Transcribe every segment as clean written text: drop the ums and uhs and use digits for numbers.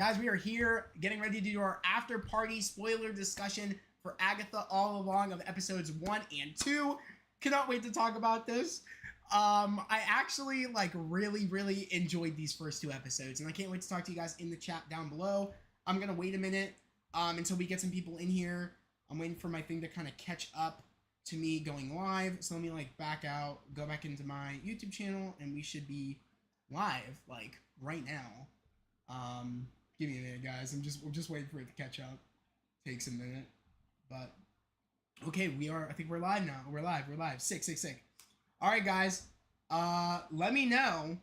Guys, we are here getting ready to do our after party spoiler discussion for Agatha All Along of episodes 1 and 2. Cannot wait to talk about this. I actually really enjoyed these first two episodes, and I can't wait to talk to you guys in the chat down below. I'm gonna wait a minute until we get some people in here. I'm waiting for my thing to kind of catch up to me going live. So let me back out, go back into my YouTube channel, and we should be live right now. Give me a minute, guys. We're just waiting for it to catch up. Takes a minute, but okay, we are. I think we're live now. We're live. Sick. All right, guys. Let me know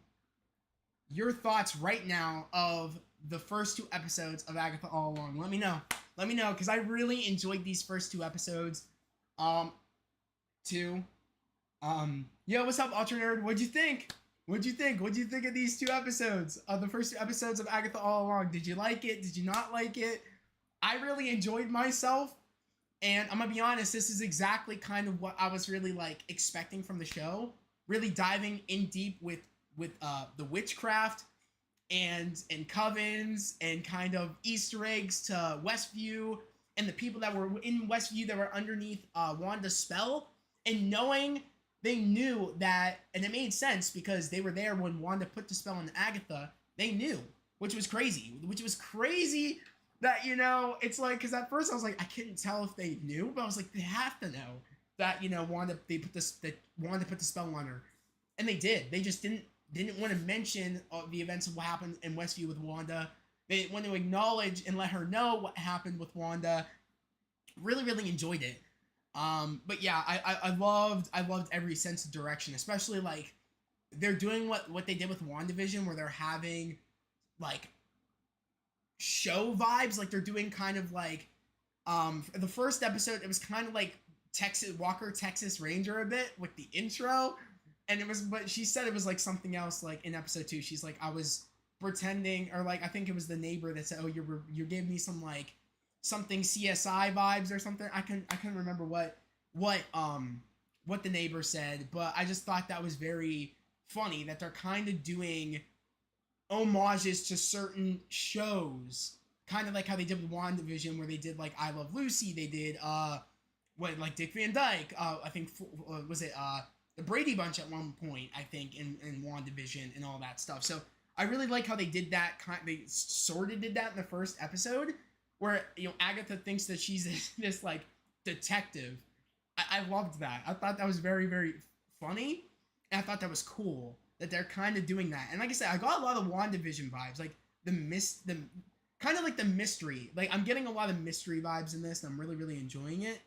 your thoughts right now of the first two episodes of Agatha All Along. Let me know, because I really enjoyed these first two episodes. Yo, what's up, Ultra Nerd? What'd you think? What'd you think of these two episodes? Of the first two episodes of Agatha All Along? Did you like it? Did you not like it? I really enjoyed myself. And I'm gonna be honest, this is exactly kind of what I was really expecting from the show. Really diving in deep with the witchcraft and covens and kind of Easter eggs to Westview and the people that were in Westview that were underneath Wanda's spell, and knowing they knew that, and it made sense because they were there when Wanda put the spell on Agatha. They knew, which was crazy. That, it's because at first I was I couldn't tell if they knew, but I was they have to know that, Wanda put the spell on her, and they did. They just didn't want to mention the events of what happened in Westview with Wanda. They didn't want to acknowledge and let her know what happened with Wanda. Really enjoyed it. But yeah, I loved every sense of direction, especially they're doing what they did with WandaVision, where they're having show vibes. They're doing kind of the first episode, it was kind of Texas Ranger a bit with the intro, and but she said it was something else in episode 2. She's I was pretending, or I think it was the neighbor that said, oh, you gave me some something CSI vibes or something. I couldn't remember what the neighbor said, but I just thought that was very funny that they're kind of doing homages to certain shows, kind of how they did with WandaVision, where they did I Love Lucy. They did Dick Van Dyke. I think was it the Brady Bunch at one point, I think, in WandaVision and all that stuff. So I really like how they did that. They sort of did that in the first episode, where Agatha thinks that she's this detective. I loved that. I thought that was very funny, and I thought that was cool that they're kind of doing that. And like I said, I got a lot of WandaVision vibes, the kind of the mystery. I'm getting a lot of mystery vibes in this, and I'm really enjoying it.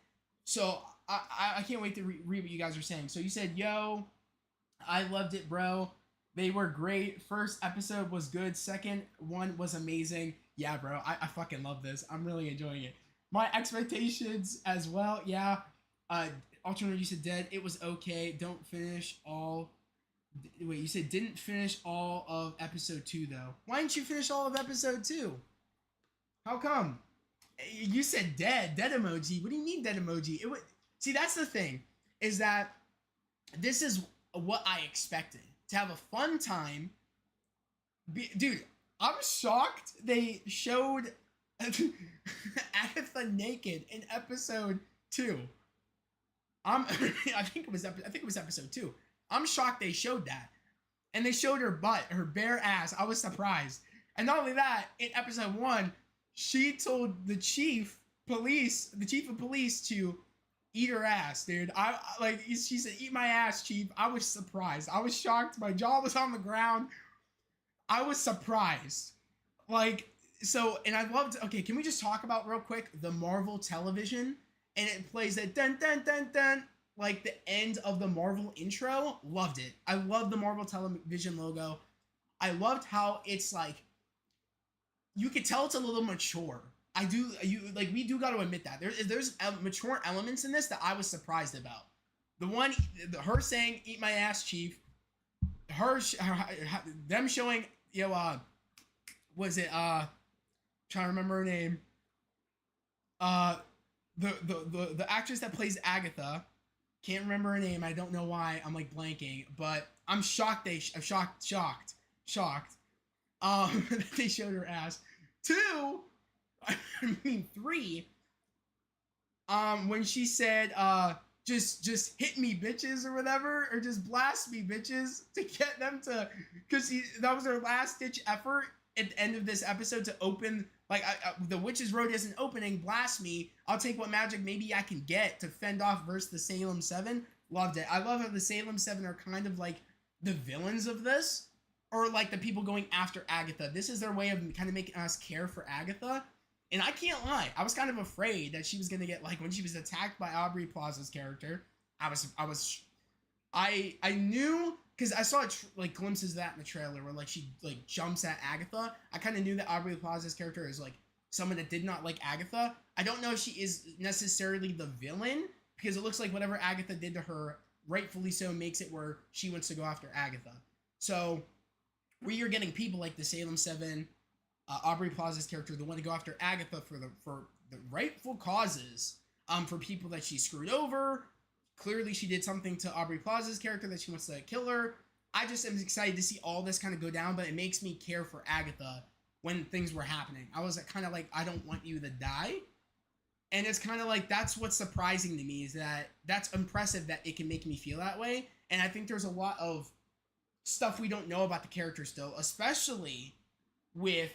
So I can't wait to read what you guys are saying. So you said, yo, I loved it, bro. They were great. First episode was good. Second one was amazing. Yeah, bro. I fucking love this. I'm really enjoying it. My expectations as well. Yeah. Alternate, you said dead. It was okay. Don't finish all. Wait, you said didn't finish all of episode 2 though. Why didn't you finish all of episode 2? How come? You said dead emoji. What do you mean dead emoji? See, that's the thing, is that this is what I expected. To have a fun time. Dude, I'm shocked they showed Agatha naked in episode 2. I think it was episode 2. I'm shocked they showed that. And they showed her butt, her bare ass. I was surprised. And not only that, in episode 1, she told the chief of police to eat her ass, dude. She said, eat my ass, chief. I was surprised. I was shocked. My jaw was on the ground. I was surprised. And I loved, okay, can we just talk about real quick the Marvel television? And it plays that dun dun dun dun, the end of the Marvel intro. Loved it. I love the Marvel television logo. I loved how it's you could tell it's a little mature. We do got to admit that there's mature elements in this that I was surprised about. Her saying "eat my ass, chief," them showing was it trying to remember her name, the actress that plays Agatha, can't remember her name. I don't know why I'm blanking, but I'm shocked. I'm shocked. That they showed her ass. Two, I mean three, when she said, just hit me bitches or whatever, or just blast me bitches to get them to, because that was her last ditch effort at the end of this episode to open, like, the witch's road isn't opening, blast me, I'll take what magic maybe I can get to fend off versus the Salem 7. Loved it. I love how the Salem 7 are kind of like the villains of this, or like the people going after Agatha. This is their way of kind of making us care for Agatha. And I can't lie, I was kind of afraid that she was gonna get, like, when she was attacked by Aubrey Plaza's character. I knew, because I saw like glimpses of that in the trailer where like she like jumps at Agatha. I kind of knew that Aubrey Plaza's character is like someone that did not like Agatha. I don't know if she is necessarily the villain, because it looks like whatever Agatha did to her, rightfully so, makes it where she wants to go after Agatha. So where you're getting people like the Salem 7, Aubrey Plaza's character, the one to go after Agatha for the rightful causes, for people that she screwed over. Clearly, she did something to Aubrey Plaza's character that she wants to kill her. I just am excited to see all this kind of go down, but it makes me care for Agatha when things were happening. I was kind of like, I don't want you to die. And it's kind of like, that's what's surprising to me, is that that's impressive that it can make me feel that way. And I think there's a lot of stuff we don't know about the character still, especially with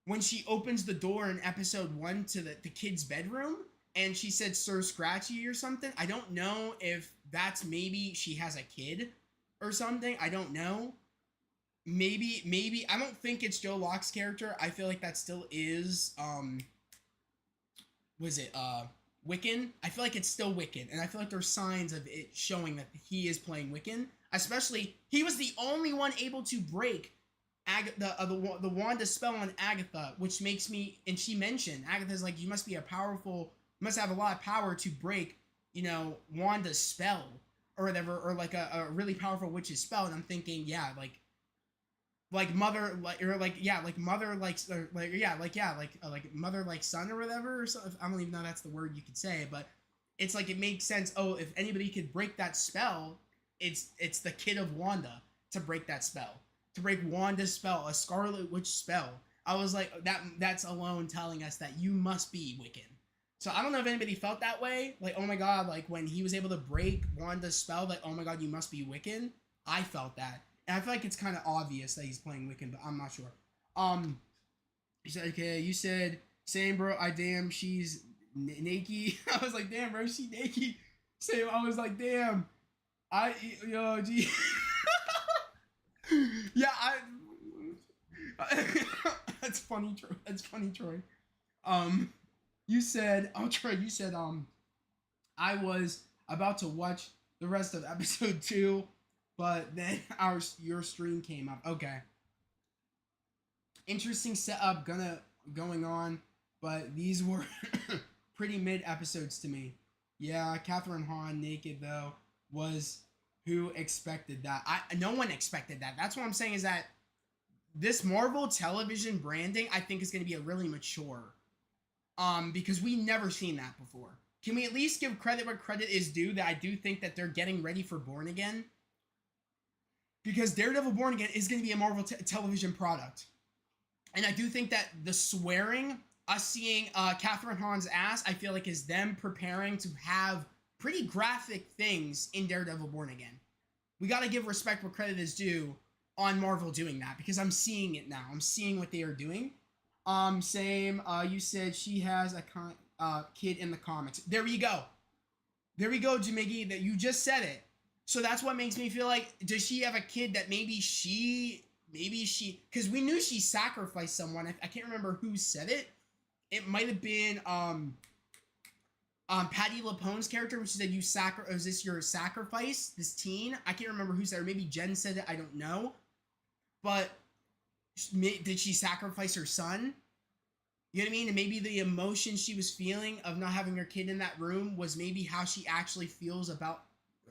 when she opens the door in episode 1 to the kid's bedroom and she said Sir Scratchy or something. I don't know if that's maybe she has a kid or something. I don't know. Maybe I don't think it's Joe Locke's character. I feel like that still is was it Wiccan? I feel like it's still Wiccan, and I feel like there's signs of it showing that he is playing Wiccan. Especially, he was the only one able to break the Wanda spell on Agatha, which makes me, and she mentioned, Agatha's like, you must have a lot of power to break, Wanda's spell or whatever, or like a really powerful witch's spell. And I'm thinking, yeah, like mother, like mother, like mother, like son or whatever, or so. I don't even know if that's the word you could say, but it's like, it makes sense. Oh, if anybody could break that spell, it's the kid of Wanda to break that spell. To break Wanda's spell, a Scarlet Witch spell. I was like, that's alone telling us that you must be Wiccan. So I don't know if anybody felt that way. Like, oh my god, like when he was able to break Wanda's spell, like, oh my god, you must be Wiccan. I felt that. And I feel like it's kind of obvious that he's playing Wiccan, but I'm not sure. He said, okay, you said, same bro, she's naked. I was like, damn bro, she naked. Same, I was like, damn. Gee. Yeah, that's funny, Troy. That's funny, Troy. You said, Troy, you said, I was about to watch the rest of episode 2, but then your stream came up. Okay. Interesting setup going on, but these were pretty mid episodes to me. Yeah, Catherine Hahn naked though was. Who expected that? No one expected that. That's what I'm saying, is that this Marvel television branding, I think, is going to be a really mature. Because we never seen that before. Can we at least give credit where credit is due, that I do think that they're getting ready for Born Again? Because Daredevil Born Again is going to be a Marvel television product. And I do think that the swearing, us seeing Catherine Hahn's ass, I feel like is them preparing to have pretty graphic things in Daredevil Born Again. We got to give respect where credit is due on Marvel doing that, because I'm seeing it now. I'm seeing what they are doing. Same. You said she has a kid in the comics. There we go. There we go, Jamiggy. That you just said it. So that's what makes me feel like, does she have a kid that maybe she, because we knew she sacrificed someone. I can't remember who said it. It might have been Patty LaPone's character, which said is this your sacrifice, this teen? I can't remember who said it, or maybe Jen said it, I don't know. But did she sacrifice her son? You know what I mean? And maybe the emotion she was feeling of not having her kid in that room was maybe how she actually feels about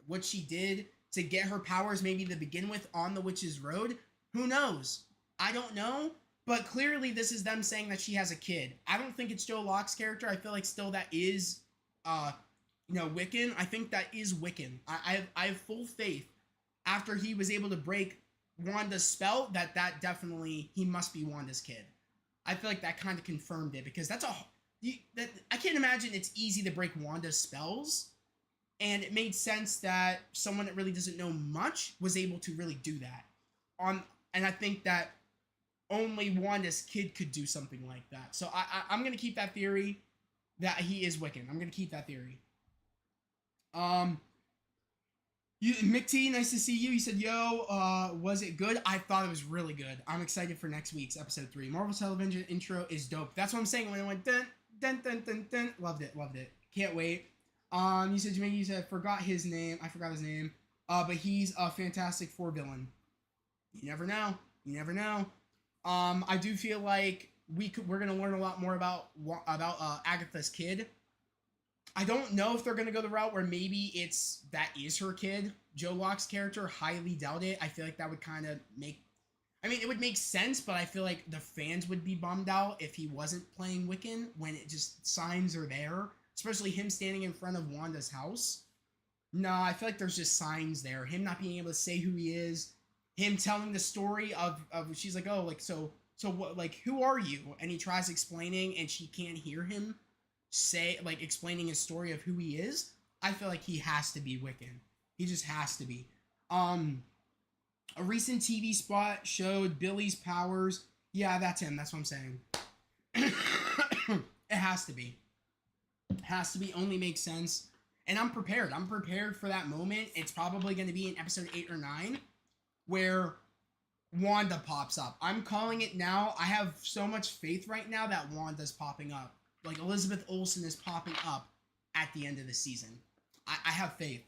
what she did to get her powers, maybe to begin with, on the witch's road. Who knows? I don't know. But clearly this is them saying that she has a kid. I don't think it's Joe Locke's character. I feel like still that is Wiccan. I think that is Wiccan. I have full faith, after he was able to break Wanda's spell, that definitely, he must be Wanda's kid. I feel like that kind of confirmed it because that I can't imagine it's easy to break Wanda's spells, and it made sense that someone that really doesn't know much was able to really do that. And I think that only Wanda's kid could do something like that. So I'm gonna keep that theory that he is Wiccan. I'm gonna keep that theory. Um, Mick T, nice to see you. You said, "Yo, was it good?" I thought it was really good. I'm excited for next week's episode 3. Marvel Television intro is dope. That's what I'm saying when it went dun dun dun dun dun. Loved it, loved it. Can't wait. You said Jamaica. You said forgot his name. I forgot his name. But he's a Fantastic Four villain. You never know. You never know. I do feel like we're gonna learn a lot more about Agatha's kid. I don't know if they're gonna go the route where maybe that is her kid, Joe Locke's character. Highly doubt it. I feel like that would kind of it would make sense, but I feel like the fans would be bummed out if he wasn't playing Wiccan when it just signs are there, especially him standing in front of Wanda's house. No, I feel like there's just signs there. Him not being able to say who he is, him telling the story of she's like, oh, like so what, like, who are you? And he tries explaining and she can't hear him say, like, explaining his story of who he is. I feel like he has to be Wiccan. He just has to be. A recent TV spot showed Billy's powers. Yeah, that's him. That's what I'm saying. It has to be. It has to be. Only makes sense. And I'm prepared. I'm prepared for that moment. It's probably going to be in episode 8 or 9 where Wanda pops up. I'm calling it now. I have so much faith right now that Wanda's popping up. Like, Elizabeth Olsen is popping up at the end of the season. I have faith.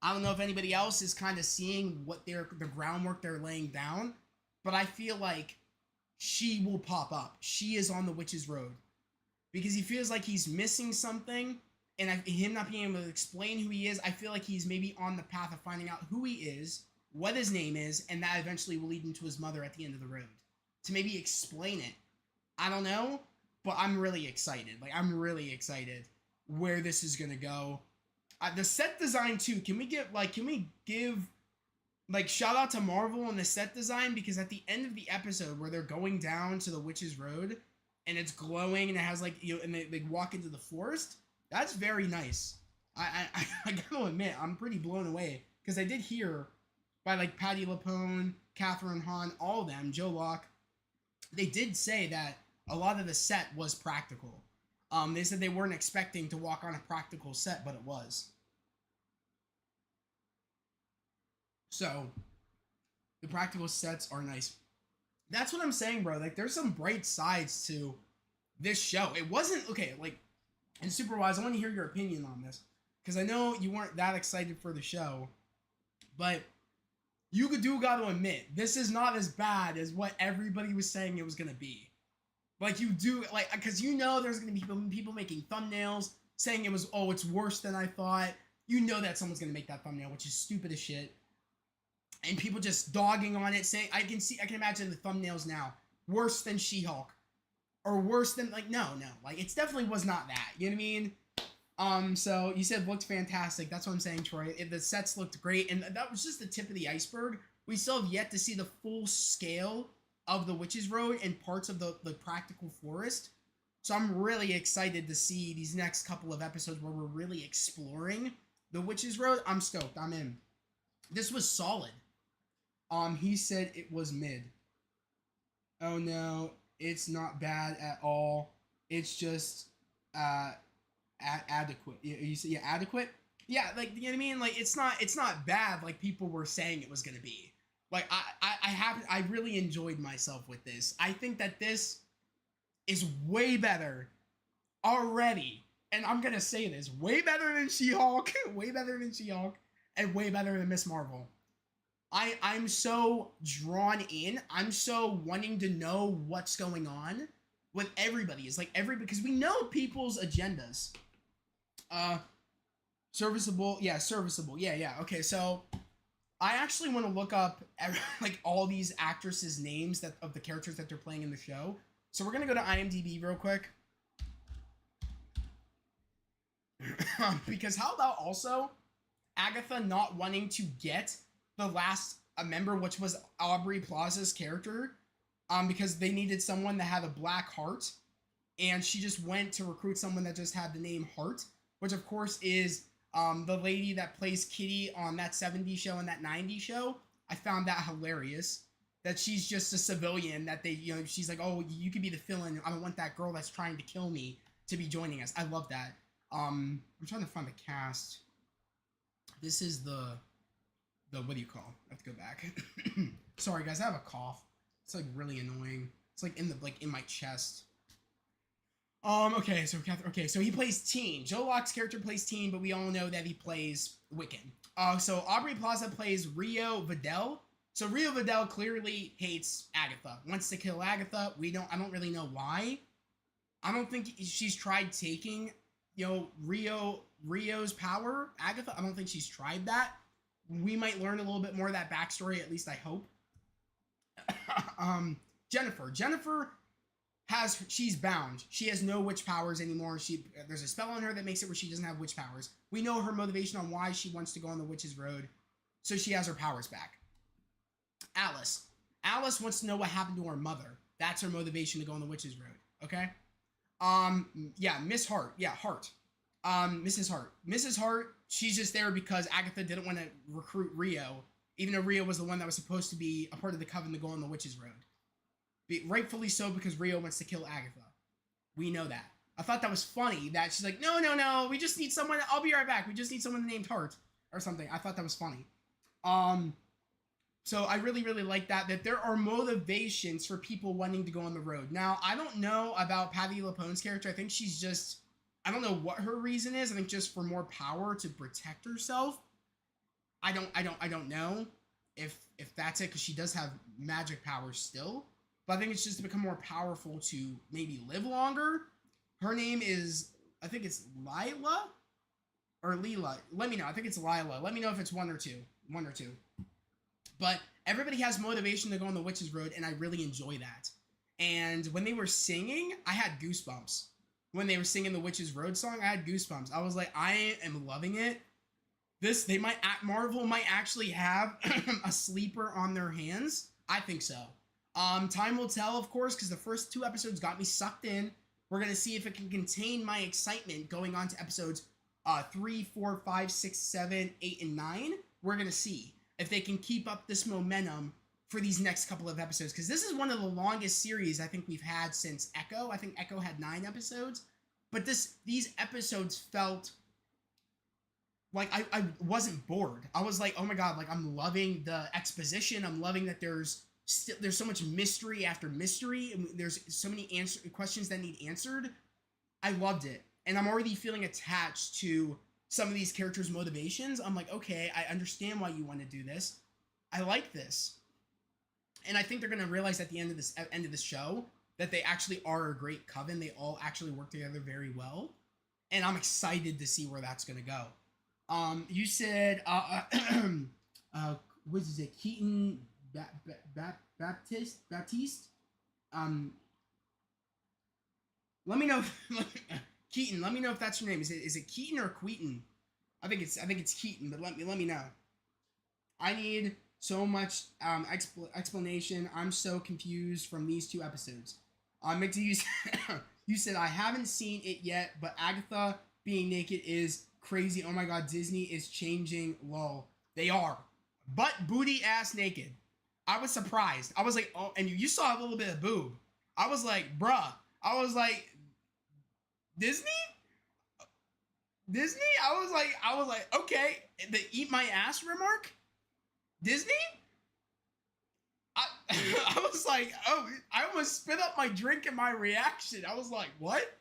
I don't know if anybody else is kind of seeing what the groundwork they're laying down, but I feel like she will pop up. She is on the witch's road because he feels like he's missing something, and him not being able to explain who he is, I feel like he's maybe on the path of finding out who he is, what his name is, and that eventually will lead him to his mother at the end of the road to maybe explain it. I don't know, but I'm really excited. Like, I'm really excited where this is gonna go. The set design too. Can we give shout out to Marvel on the set design, because at the end of the episode where they're going down to the witch's road and it's glowing and it has and they walk into the forest, that's very nice. I gotta admit, I'm pretty blown away because I did hear by Patti LuPone, Catherine Hahn, all of them, Joe Locke, they did say that a lot of the set was practical. They said they weren't expecting to walk on a practical set, but it was. So, the practical sets are nice. That's what I'm saying, bro. Like, there's some bright sides to this show. It wasn't, okay, and Superwise, I want to hear your opinion on this, because I know you weren't that excited for the show, but you got to admit, this is not as bad as what everybody was saying it was going to be. Because there's going to be people making thumbnails saying it's worse than I thought. You know that someone's going to make that thumbnail, which is stupid as shit. And people just dogging on it, saying, I can imagine the thumbnails now. Worse than She-Hulk. Or worse than, no. It definitely was not that. You know what I mean? So, you said looked fantastic. That's what I'm saying, Troy. The sets looked great. And that was just the tip of the iceberg. We still have yet to see the full scale of the Witch's Road and parts of the practical forest. So I'm really excited to see these next couple of episodes where we're really exploring the Witch's Road. I'm stoked. I'm in. This was solid. He said it was mid. Oh no, it's not bad at all. It's just adequate. You say adequate? Yeah, you know what I mean? It's not bad like people were saying it was gonna be. I really enjoyed myself with this. I think that this is way better already. And I'm gonna say this, way better than She-Hulk, way better than She-Hulk, and way better than Miss Marvel. I'm so drawn in. I'm so wanting to know what's going on with everybody. It's because we know people's agendas. Serviceable. Yeah, serviceable. Yeah. Okay, so I actually want to look up all these actresses' names of the characters that they're playing in the show. So we're gonna go to IMDb real quick. Because how about also Agatha not wanting to get the last member, which was Aubrey Plaza's character, because they needed someone that had a black heart, and she just went to recruit someone that just had the name Heart, which of course is the lady that plays Kitty on that '70s show and that '90s show. I found that hilarious. That she's just a civilian. That they, she's like, oh, you could be the villain. I don't want that girl that's trying to kill me to be joining us. I love that. I'm trying to find the cast. This is the what do you call? I have to go back. Sorry guys, I have a cough. It's like really annoying. It's like in my chest. Okay, so he plays Teen. Joe Locke's character plays Teen, but we all know that he plays Wiccan. So Aubrey Plaza plays Rio Vidal. So Rio Vidal clearly hates Agatha, wants to kill Agatha. I don't really know why. I don't think she's tried taking, Rio's power, Agatha. I don't think she's tried that. We might learn a little bit more of that backstory, at least I hope. Jennifer she's bound. She has no witch powers anymore. There's a spell on her that makes it where she doesn't have witch powers. We know her motivation on why she wants to go on the witch's road, so she has her powers back. Alice wants to know what happened to her mother. That's her motivation to go on the witch's road. Okay. Miss Hart. Yeah, Hart. Mrs. Hart. Mrs. Hart. She's just there because Agatha didn't want to recruit Rio, even though Rio was the one that was supposed to be a part of the coven to go on the witch's road. Rightfully so, because Rio wants to kill Agatha. We know that. I thought that was funny that she's like, no, we just need someone. I'll be right back. We just need someone named Hart or something. I thought that was funny. So I really, really like that there are motivations for people wanting to go on the road. Now, I don't know about Patti LuPone's character. I think she's just, I don't know what her reason is. I think just for more power to protect herself. I don't know if that's it, because she does have magic powers still. But I think it's just to become more powerful to maybe live longer. Her name is, I think it's Lila or Leela. Let me know. I think it's Lila. Let me know if it's one or two. But everybody has motivation to go on the witch's road, and I really enjoy that. And when they were singing, I had goosebumps. When they were singing the witch's road song, I had goosebumps. I was like, I am loving it. Marvel might actually have a sleeper on their hands. I think so. Time will tell, of course, because the first 2 episodes got me sucked in. We're going to see if it can contain my excitement going on to episodes 3, 4, 5, 6, 7, 8, and 9. We're going to see if they can keep up this momentum for these next couple of episodes, because this is one of the longest series I think we've had since Echo. I think Echo had 9 episodes, but these episodes felt like I wasn't bored. I was like, oh my god, like I'm loving the exposition. I'm loving that there's so much mystery after mystery, and there's so many questions that need answered. I loved it, and I'm already feeling attached to some of these characters' motivations. I'm like, okay, I understand why you want to do this. I like this, and I think they're gonna realize at the end of this show that they actually are a great coven. They all actually work together very well, and I'm excited to see where that's gonna go. You said, what is it, Keaton Baptiste? Let me know, Keaton. Let me know if that's your name. Is it Keaton or Queaton? I think it's Keaton, but let me know. I need so much explanation. I'm so confused from these 2 episodes. Mickey, you said I haven't seen it yet, but Agatha being naked is crazy. Oh my god, Disney is changing. Lol. They are. Butt booty ass naked. I was surprised. I was like, oh, and you saw a little bit of boob. I was like, bruh. I was like, Disney? I was like, okay. The eat my ass remark? Disney? I was like, oh, I almost spit up my drink in my reaction. I was like, what?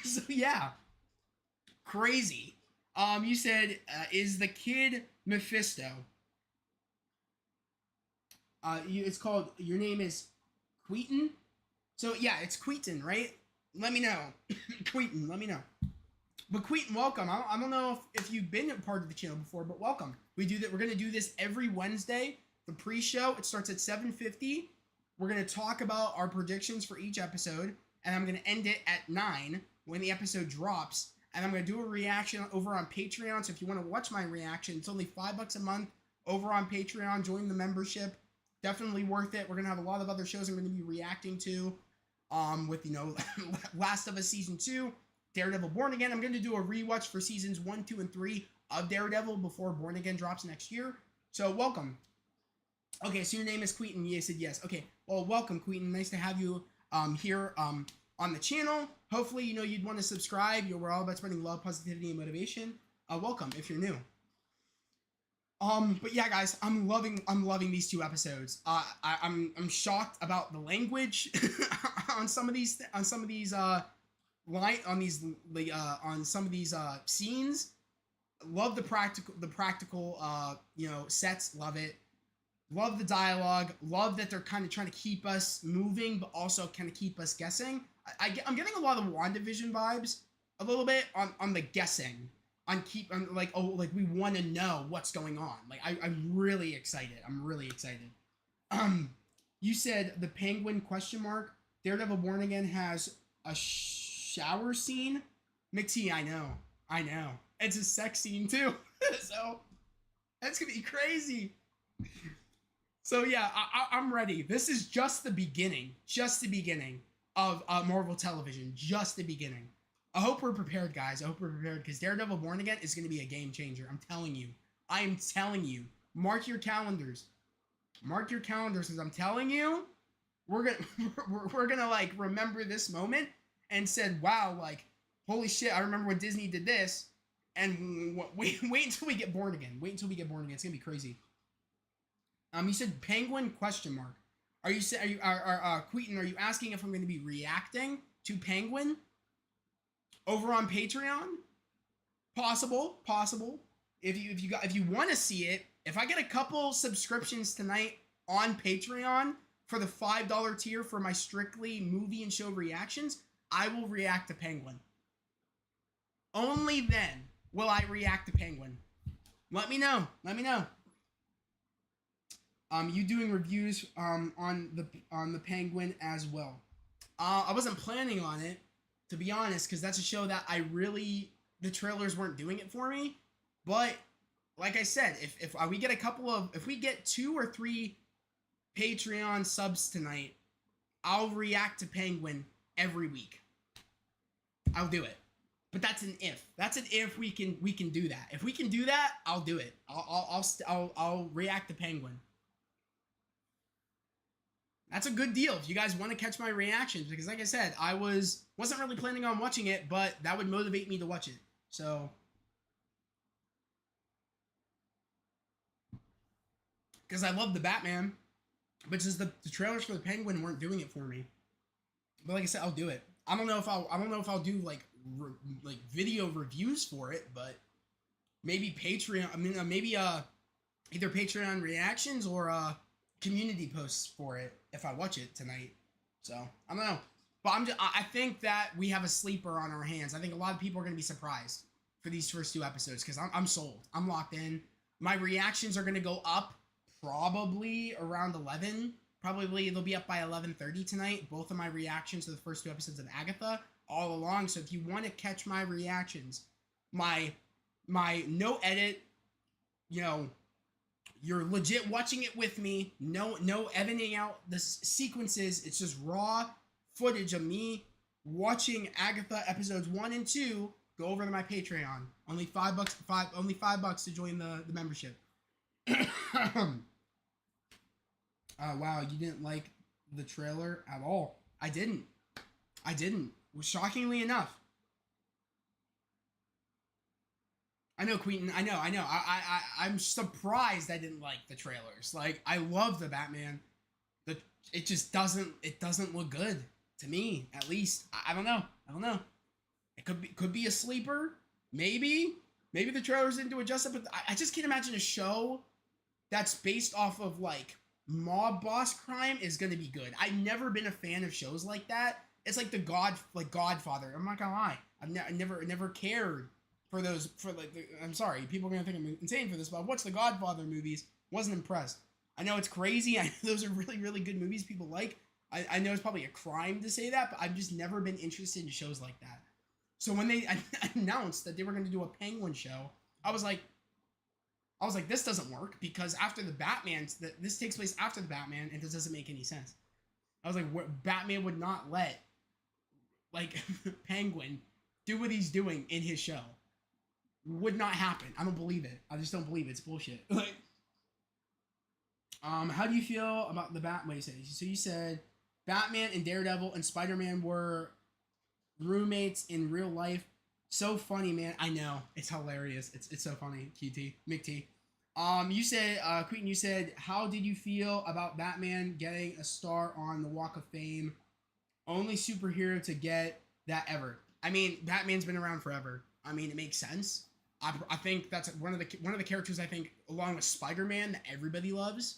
So yeah. Crazy. You said, is the kid Mephisto? It's called, your name is Queaton? So yeah, it's Queaton, right? Let me know. Queaton, let me know. But Queaton, welcome. I don't know if you've been a part of the channel before, but welcome. We're going to do this every Wednesday. The pre-show, it starts at 7:50. We're going to talk about our predictions for each episode, and I'm going to end it at 9 when the episode drops. And I'm going to do a reaction over on Patreon. So if you want to watch my reaction, it's only $5 a month over on Patreon. Join the membership. Definitely worth it. We're gonna have a lot of other shows I'm gonna be reacting to. With Last of Us season 2, Daredevil Born Again. I'm gonna do a rewatch for seasons 1, 2, and 3 of Daredevil before Born Again drops next year. So welcome. Okay, so your name is Queaton. You said yes. Okay, well, welcome, Queaton. Nice to have you here on the channel. Hopefully, you'd want to subscribe. We're all about spreading love, positivity, and motivation. Welcome if you're new. But yeah, guys, I'm loving these 2 episodes. I'm shocked about the language on some of these scenes. Love the practical sets. Love it. Love the dialogue. Love that they're kind of trying to keep us moving, but also kind of keep us guessing. I'm getting a lot of WandaVision vibes, a little bit on the guessing. We want to know what's going on. Like, I'm really excited. You said the Penguin ? Daredevil Born Again has a shower scene. McT, I know. It's a sex scene too. So that's gonna be crazy. So yeah, I'm ready. This is just the beginning of Marvel television. Just the beginning. I hope we're prepared, guys. I hope we're prepared because Daredevil Born Again is going to be a game changer. I'm telling you. I am telling you. Mark your calendars. Mark your calendars because I'm telling you, we're gonna like remember this moment and said, wow, like, holy shit, I remember when Disney did this. And wait until we get Born Again. Wait until we get Born Again. It's gonna be crazy. You said Penguin ? Are you Queaton? Are you asking if I'm going to be reacting to Penguin over on Patreon? Possible. If you want to see it, if I get a couple subscriptions tonight on Patreon for the $5 tier for my strictly movie and show reactions, I will react to Penguin. Only then will I react to Penguin. Let me know. You doing reviews on the Penguin as well? I wasn't planning on it, to be honest, because that's a show that the trailers weren't doing it for me. But like I said, if we get 2 or 3 Patreon subs tonight, I'll react to Penguin every week. I'll do it. But that's an if. That's an if we can do that. If we can do that, I'll do it. I'll react to Penguin. That's a good deal if you guys want to catch my reactions, because like I said, I wasn't really planning on watching it, but that would motivate me to watch it. So because I love the Batman, but just the trailers for the Penguin weren't doing it for me. But like I said, I'll do it. I don't know if I'll do like video reviews for it, but maybe Patreon. I mean, maybe either Patreon reactions or community posts for it if I watch it tonight. So I don't know, but I think that we have a sleeper on our hands. I think a lot of people are going to be surprised for these first 2 episodes because I'm sold. I'm locked in. My reactions are going to go up probably around 11. Probably they'll be up by 11:30 tonight. Both of my reactions to the first 2 episodes of Agatha all along. So if you want to catch my reactions, my no edit, you're legit watching it with me. No editing out the sequences. It's just raw footage of me watching Agatha episodes 1 and 2. Go over to my Patreon. Only $5 to join the membership. Wow, you didn't like the trailer at all. I didn't. Shockingly enough. I know, Queaton. I know. I'm surprised I didn't like the trailers. Like, I love the Batman. It just doesn't look good to me, at least. I don't know. It could be a sleeper. Maybe the trailers didn't do it justice, but I just can't imagine a show that's based off of like mob boss crime is gonna be good. I've never been a fan of shows like that. It's like Godfather. I'm not gonna lie. I've never cared for those. I'm sorry, people are gonna think I'm insane for this, but I've watched the Godfather movies. Wasn't impressed. I know it's crazy. I know those are really, really good movies people like. I know it's probably a crime to say that, but I've just never been interested in shows like that. So when they announced that they were going to do a Penguin show, I was like, I was like, this doesn't work because after the Batman, this takes place after the Batman, and this doesn't make any sense. I was like, Batman would not let like Penguin do what he's doing in his show. Would not happen. I don't believe it. I just don't believe it. It's bullshit. Like, how do you feel about the Batman? So you said Batman and Daredevil and Spider-Man were roommates in real life. So funny, man. I know. It's hilarious. It's so funny. QT. McT. You said, Queen, you said, how did you feel about Batman getting a star on the Walk of Fame? Only superhero to get that ever. I mean, Batman's been around forever. I mean, it makes sense. I think that's one of the characters I think, along with Spider-Man, that everybody loves.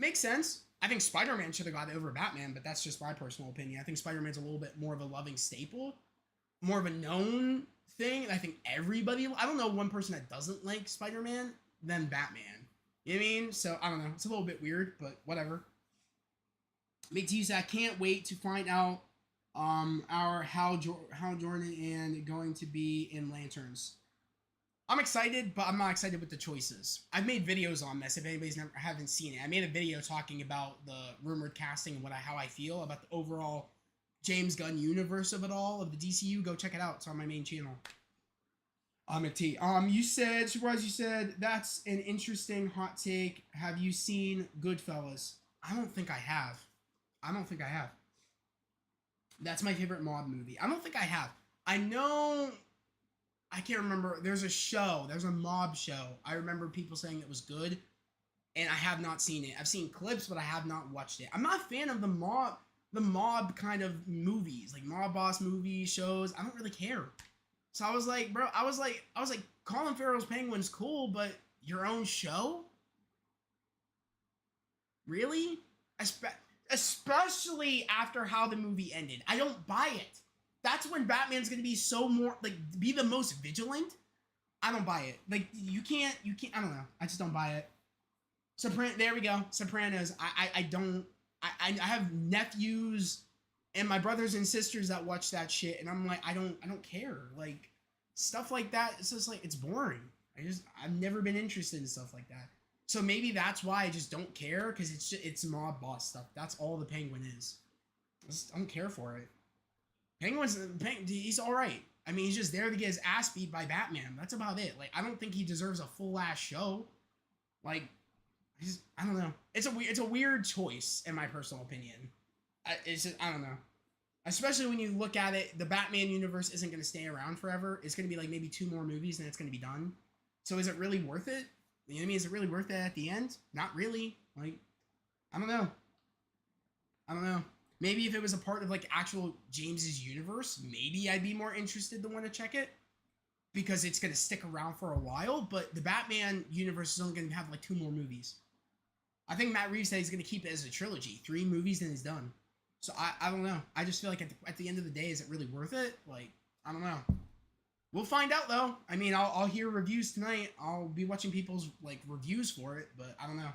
Makes sense. I think Spider-Man should have got it over Batman, but that's just my personal opinion. I think Spider-Man's a little bit more of a loving staple, more of a known thing. I think everybody. I don't know one person that doesn't like Spider-Man than Batman. You know what I mean? So I don't know. It's a little bit weird, but whatever. Make to use that. I can't wait to find out our Hal Jordan and going to be in Lanterns. I'm excited, but I'm not excited with the choices. I've made videos on this. If anybody's haven't seen it, I made a video talking about the rumored casting and how I feel about the overall James Gunn universe of it all, of the DCU. Go check it out. It's on my main channel. A T. You said, Surprise, you said, that's an interesting hot take. Have you seen Goodfellas? I don't think I have. That's my favorite mob movie. I don't think I have. I know, I can't remember. There's a mob show. I remember people saying it was good, and I have not seen it. I've seen clips, but I have not watched it. I'm not a fan of the mob kind of movies, like mob boss movies, shows. I don't really care. So I was like, bro, I was like, Colin Farrell's Penguin's cool, but your own show? Really? Especially after how the movie ended. I don't buy it. That's when Batman's gonna be be the most vigilant. I don't buy it. Like, you can't, I don't know. I just don't buy it. There we go. Sopranos. I have nephews and my brothers and sisters that watch that shit, and I'm like, I don't care. Like, stuff like that, it's just like, it's boring. I've never been interested in stuff like that. So maybe that's why I just don't care, because it's mob boss stuff. That's all the Penguin is. I don't care for it. He's all right. I mean, he's just there to get his ass beat by Batman. That's about it. Like, I don't think he deserves a full ass show. Like, I don't know. It's a weird choice in my personal opinion. I don't know. Especially when you look at it, the Batman universe isn't going to stay around forever. It's going to be like maybe 2 more movies and it's going to be done. So is it really worth it? You know what I mean? Is it really worth it at the end? Not really. Like, I don't know. Maybe if it was a part of like actual James's universe, maybe I'd be more interested to want to check it, because it's going to stick around for a while. But the Batman universe is only going to have like 2 more movies. I think Matt Reeves said he's going to keep it as a trilogy. 3 movies and he's done. So I don't know. I just feel like at the end of the day, is it really worth it? Like, I don't know. We'll find out though. I mean, I'll hear reviews tonight. I'll be watching people's like reviews for it, but I don't know.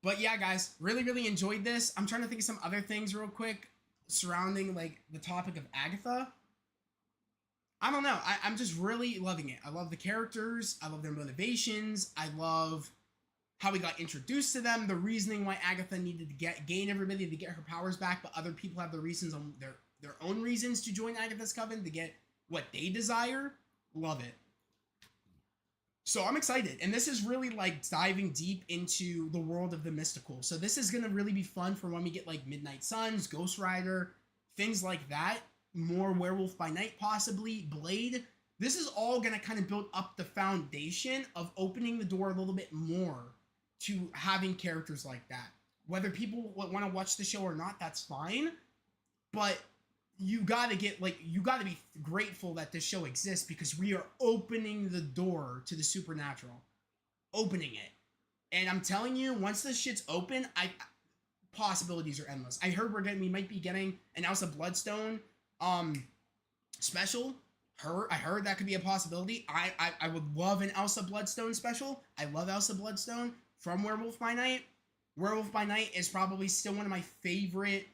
But yeah, guys, really enjoyed this. I'm trying to think of some other things real quick surrounding like the topic of Agatha. I don't know. I'm just really loving it. I love the characters. I love their motivations. I love how we got introduced to them. The reasoning why Agatha needed to gain everybody to get her powers back, but other people have the reasons on their own reasons to join Agatha's coven to get what they desire. Love it. So I'm excited, and this is really like diving deep into the world of the mystical. So this is gonna really be fun for when we get like Midnight Suns, Ghost Rider, things like that. More Werewolf by Night, possibly Blade. This is all gonna kind of build up the foundation of opening the door a little bit more to having characters like that. Whether people want to watch the show or not, that's fine. But you gotta be grateful that this show exists, because we are opening the door to the supernatural. Opening it. And I'm telling you, once this shit's open, possibilities are endless. I heard we might be getting an Elsa Bloodstone special. I heard that could be a possibility. I would love an Elsa Bloodstone special. I love Elsa Bloodstone from Werewolf by Night. Werewolf by Night is probably still one of my favorite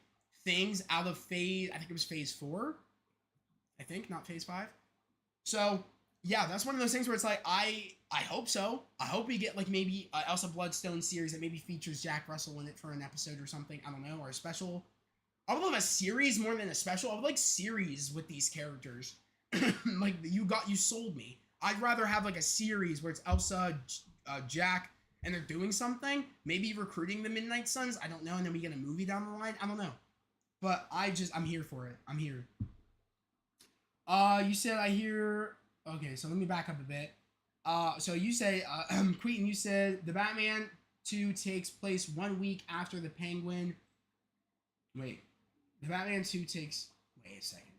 things out of I think it was phase 4. I think, not phase 5. So, yeah, that's one of those things where it's like I hope so. I hope we get like maybe a Elsa Bloodstone series that maybe features Jack Russell in it for an episode or something. I don't know, or a special. I would love a series more than a special. I would like series with these characters. Like you sold me. I'd rather have like a series where it's Elsa, Jack, and they're doing something. Maybe recruiting the Midnight Suns. I don't know, and then we get a movie down the line. I don't know, but I'm here for it. I'm here. You said I hear. Okay, so let me back up a bit. So you say, Queaton, you said the Batman 2 takes place 1 week after the Penguin. Wait, the Batman 2 takes. Wait a second.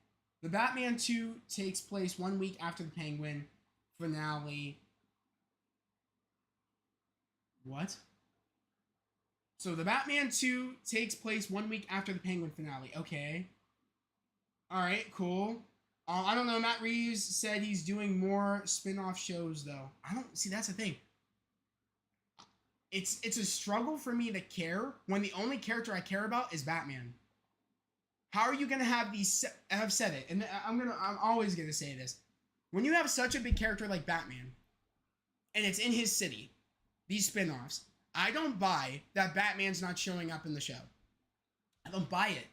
The Batman 2 takes place 1 week after the Penguin finale. What? So the Batman 2 takes place 1 week after the Penguin finale. Okay. All right, cool. I don't know. Matt Reeves said he's doing more spin-off shows, though. I don't see. That's the thing. It's a struggle for me to care when the only character I care about is Batman. How are you gonna have these? I've said it, and I'm always gonna say this. When you have such a big character like Batman, and it's in his city, these spin-offs, I don't buy that Batman's not showing up in the show. I don't buy it.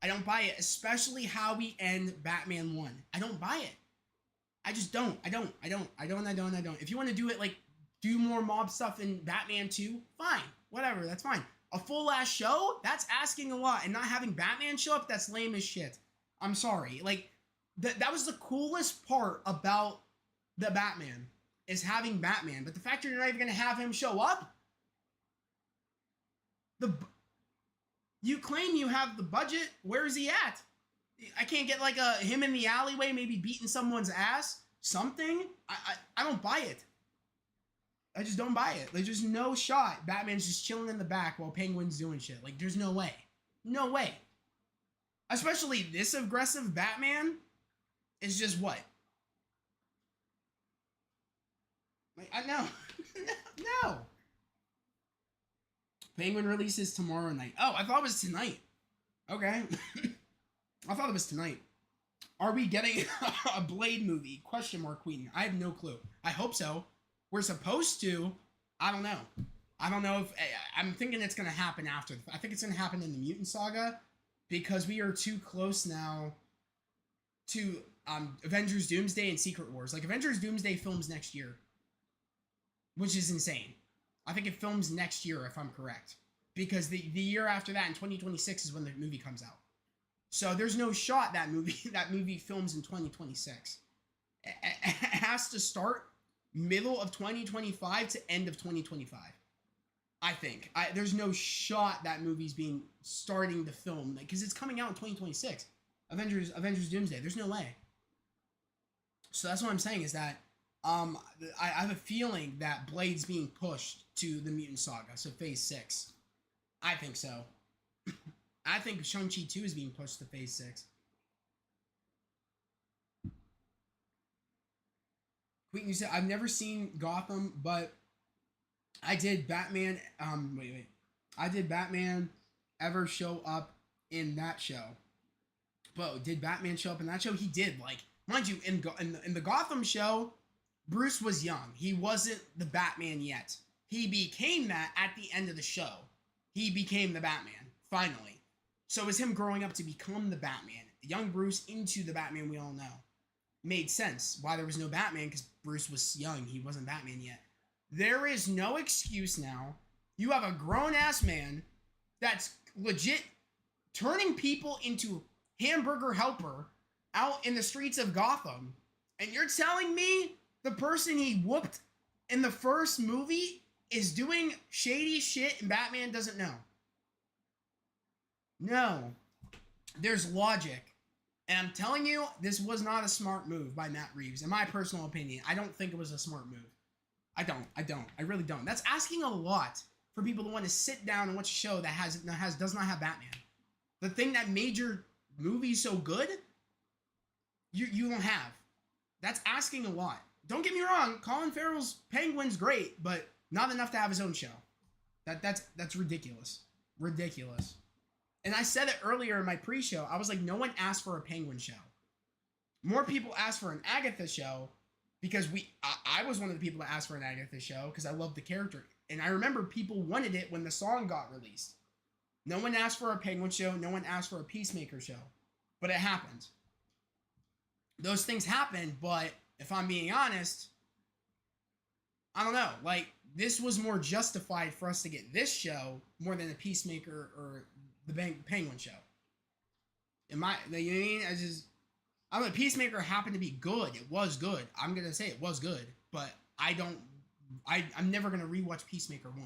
I don't buy it, especially how we end Batman 1. I don't buy it. I just don't. I don't. If you want to do it, like, do more mob stuff in Batman 2, fine. Whatever, that's fine. A full-ass show? That's asking a lot. And not having Batman show up, that's lame as shit. I'm sorry. Like, that was the coolest part about the Batman, is having Batman. But the fact that you're not even going to have him show up? You claim you have the budget. Where is he at? I can't get like him in the alleyway, maybe beating someone's ass. Something. I don't buy it. I just don't buy it. There's just no shot. Batman's just chilling in the back while Penguin's doing shit. Like, there's no way. No way. Especially this aggressive Batman is just what? Like, I know. No. Penguin releases tomorrow night. Oh, I thought it was tonight. Okay. I thought it was tonight. Are we getting a Blade movie? Question mark, Queen. I have no clue. I hope so. We're supposed to. I don't know. I don't know if... I'm thinking it's going to happen after. I think it's going to happen in the Mutant Saga because we are too close now to Avengers Doomsday and Secret Wars. Like, Avengers Doomsday films next year, which is insane. I think it films next year, if I'm correct. Because the year after that, in 2026, is when the movie comes out. So there's no shot that movie films in 2026. It has to start middle of 2025 to end of 2025. I think. There's no shot that movie's starting to film. Because it's coming out in 2026. Avengers Doomsday. There's no way. So that's what I'm saying is that I have a feeling that Blade's being pushed to the Mutant Saga, so Phase 6. I think so. I think Shang-Chi 2 is being pushed to Phase 6. Queen, you said, I've never seen Gotham, but I did Batman, I did Batman ever show up in that show? But did Batman show up in that show? He did, like, mind you, in the Gotham show, Bruce was young. He wasn't the Batman yet. He became that at the end of the show. He became the Batman, finally. So it was him growing up to become the Batman. Young Bruce into the Batman we all know. Made sense why there was no Batman, because Bruce was young. He wasn't Batman yet. There is no excuse now. You have a grown-ass man that's legit turning people into hamburger helper out in the streets of Gotham. And you're telling me the person he whooped in the first movie is doing shady shit and Batman doesn't know? No. There's logic. And I'm telling you, this was not a smart move by Matt Reeves. In my personal opinion, I don't think it was a smart move. I don't. I really don't. That's asking a lot for people to want to sit down and watch a show that does not have Batman. The thing that made your movie so good, you don't have. That's asking a lot. Don't get me wrong, Colin Farrell's Penguin's great, but not enough to have his own show. That's ridiculous. Ridiculous. And I said it earlier in my pre-show. I was like, no one asked for a Penguin show. More people asked for an Agatha show because I was one of the people that asked for an Agatha show because I loved the character, and I remember people wanted it when the song got released. No one asked for a Penguin show. No one asked for a Peacemaker show, but it happened. Those things happened, but if I'm being honest, I don't know. Like, this was more justified for us to get this show more than a Peacemaker or the Penguin show. You know what I mean? I don't know. Peacemaker happened to be good. It was good. I'm gonna say it was good, but I'm never gonna rewatch Peacemaker 1.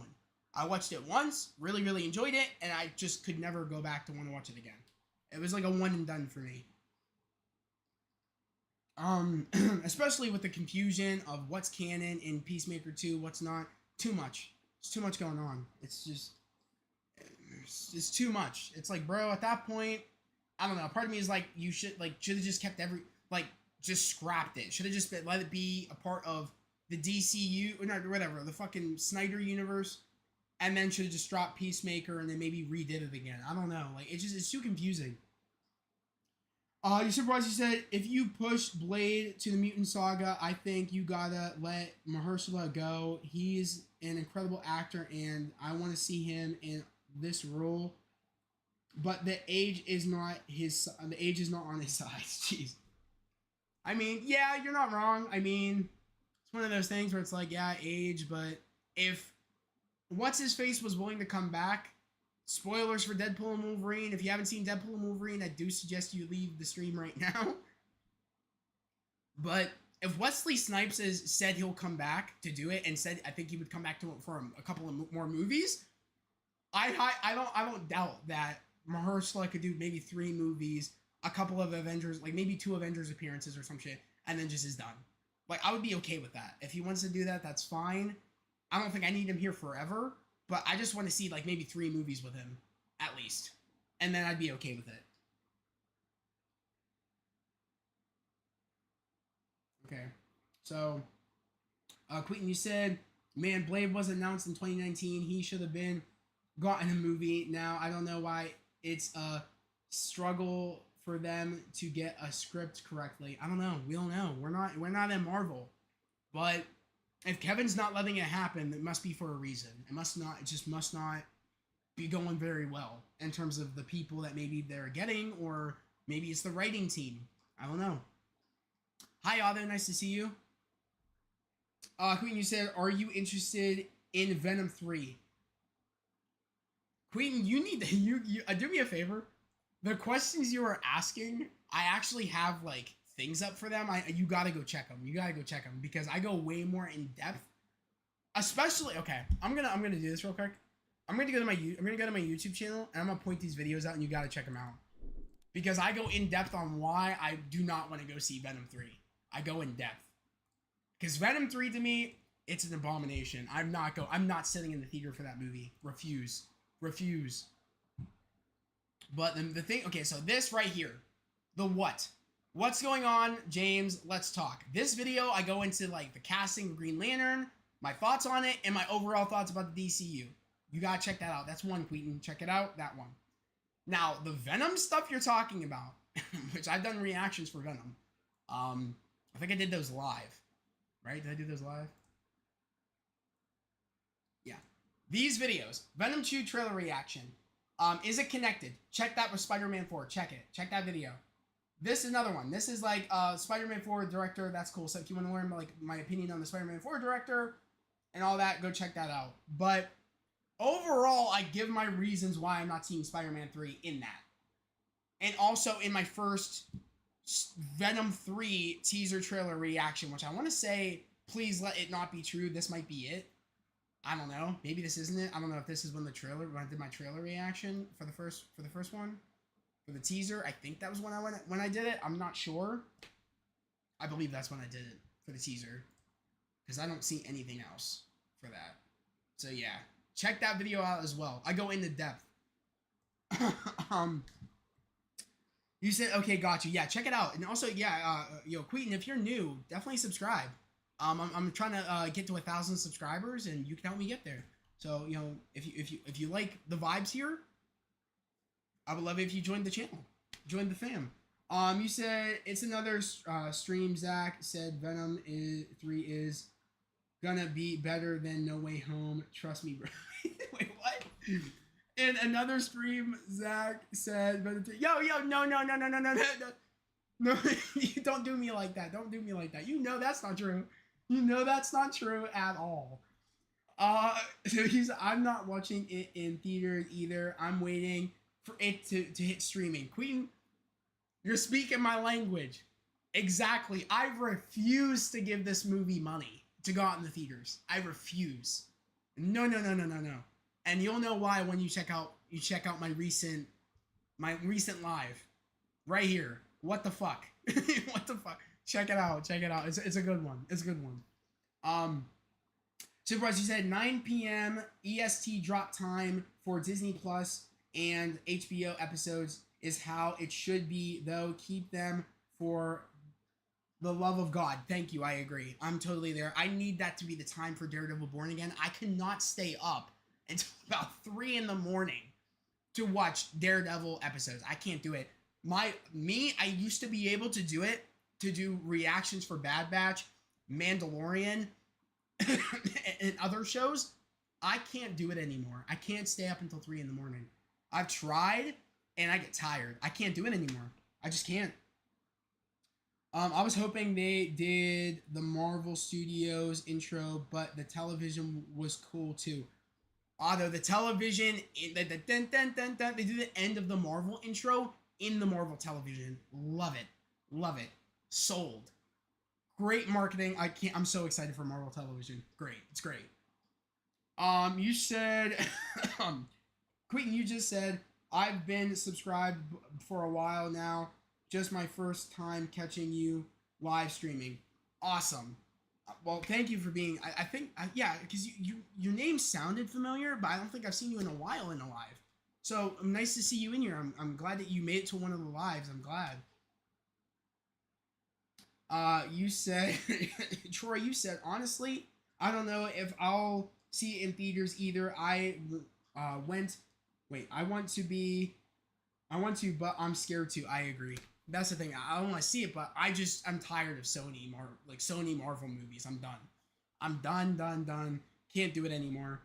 I watched it once, really, really enjoyed it, and I just could never go back to want to watch it again. It was like a one and done for me. Especially with the confusion of what's canon in Peacemaker 2, what's not. Too much. It's too much going on. It's too much. It's like, bro, at that point, I don't know. Part of me is like, you should have just kept just scrapped it. Should have just let it be a part of the DCU, or not, whatever, the fucking Snyder universe, and then should have just dropped Peacemaker and then maybe redid it again. I don't know. Like, it's too confusing. You're surprised you said, if you push Blade to the Mutant Saga, I think you gotta let Mahershala go. He's an incredible actor, and I want to see him in this role. But the age is not on his side. Jeez. I mean, yeah, you're not wrong. I mean, it's one of those things where it's like, yeah, age, but if What's-His-Face was willing to come back, spoilers for Deadpool and Wolverine. If you haven't seen Deadpool and Wolverine, I do suggest you leave the stream right now. But if Wesley Snipes has said he'll come back to do it, and said I think he would come back to it for a couple of more movies, I don't doubt that Mahershala could do maybe 3 movies, a couple of Avengers, like maybe 2 Avengers appearances or some shit, and then just is done. Like, I would be okay with that. If he wants to do that, that's fine. I don't think I need him here forever. But I just want to see, like, maybe 3 movies with him, at least. And then I'd be okay with it. Okay. So, Quentin, you said, man, Blade was announced in 2019. He should have been gotten a movie. Now, I don't know why it's a struggle for them to get a script correctly. I don't know. We don't know. We're not in Marvel. But if Kevin's not letting it happen, it must be for a reason. It just must not be going very well in terms of the people that maybe they're getting, or maybe it's the writing team. I don't know. Hi, Otto. Nice to see you. Queen, you said, are you interested in Venom 3? Queen, you need to, you do me a favor. The questions you are asking, I actually have, like, things up for them. You gotta go check them. Because I go way more in depth. Especially, okay, I'm gonna do this real quick. I'm gonna go to my YouTube channel, and I'm gonna point these videos out, and you gotta check them out. Because I go in depth on why I do not want to go see Venom 3. I go in depth. Because Venom 3 to me, it's an abomination. I'm not sitting in the theater for that movie. Refuse. But the thing, okay, so this right here, the what? What's going on, James? Let's talk. This video, I go into, like, the casting of Green Lantern, my thoughts on it, and my overall thoughts about the DCU. You gotta check that out. That's one, Quentin. Check it out, that one. Now, the Venom stuff you're talking about, which I've done reactions for Venom. I think I did those live. Right? Did I do those live? Yeah. These videos, Venom 2 trailer reaction. Is it connected? Check that with Spider-Man 4. Check it. Check that video. This is another one. This is like Spider-Man 4 director. That's cool. So if you want to learn like my opinion on the Spider-Man 4 director and all that, go check that out. But overall, I give my reasons why I'm not seeing Spider-Man 3 in that. And also in my first Venom 3 teaser trailer reaction, which I want to say, please let it not be true. This might be it. I don't know. Maybe this isn't it. I don't know if this is when I did my trailer reaction for the first one. For the teaser, I think that was when I did it. I'm not sure. I believe that's when I did it for the teaser, because I don't see anything else for that. So yeah, check that video out as well. I go into depth. You said okay, got you. Yeah, check it out. And also, yeah, Quentin, if you're new, definitely subscribe. I'm trying to get to 1,000 subscribers, and you can help me get there. So if you like the vibes here, I would love it if you joined the channel, join the fam. You said it's another stream. Zach said Venom is 3 is gonna be better than No Way Home. Trust me, bro. Wait, what? In another stream, Zach said, "Yo, no, no, you don't do me like that. Don't do me like that. You know that's not true. You know that's not true at all." So I'm not watching it in theaters either. I'm waiting for it to hit streaming. Queen, you're speaking my language. Exactly. I refuse to give this movie money to go out in the theaters. I refuse. No, no, no, no, no, no. And you'll know why when you check out my recent live right here. What the fuck? What the fuck? Check it out. Check it out. It's a good one. It's a good one. Supervisor, you said 9 p.m. EST drop time for Disney Plus and HBO episodes is how it should be, though. Keep them for the love of God. Thank you. I agree. I'm totally there. I need that to be the time for Daredevil Born Again. I cannot stay up until about 3 in the morning to watch Daredevil episodes. I can't do it. I used to be able to do it, to do reactions for Bad Batch, Mandalorian, and other shows. I can't do it anymore. I can't stay up until 3 in the morning. I've tried and I get tired. I can't do it anymore. I just can't. I was hoping they did the Marvel Studios intro, but the television was cool too. Although the television, they do the end of the Marvel intro in the Marvel television. Love it. Love it. Sold. Great marketing. I'm so excited for Marvel television. Great. It's great. You said, Quentin, you just said, I've been subscribed for a while now. Just my first time catching you live streaming. Awesome. Well, thank you for being. I think yeah, because your name sounded familiar, but I don't think I've seen you in a while in a live. So nice to see you in here. I'm glad that you made it to one of the lives. I'm glad. You said, Troy. You said honestly, I don't know if I'll see it in theaters either. I want to, but I'm scared to. I agree. That's the thing. I don't want to see it, but I'm tired of Sony Marvel movies. I'm done. Done. Can't do it anymore.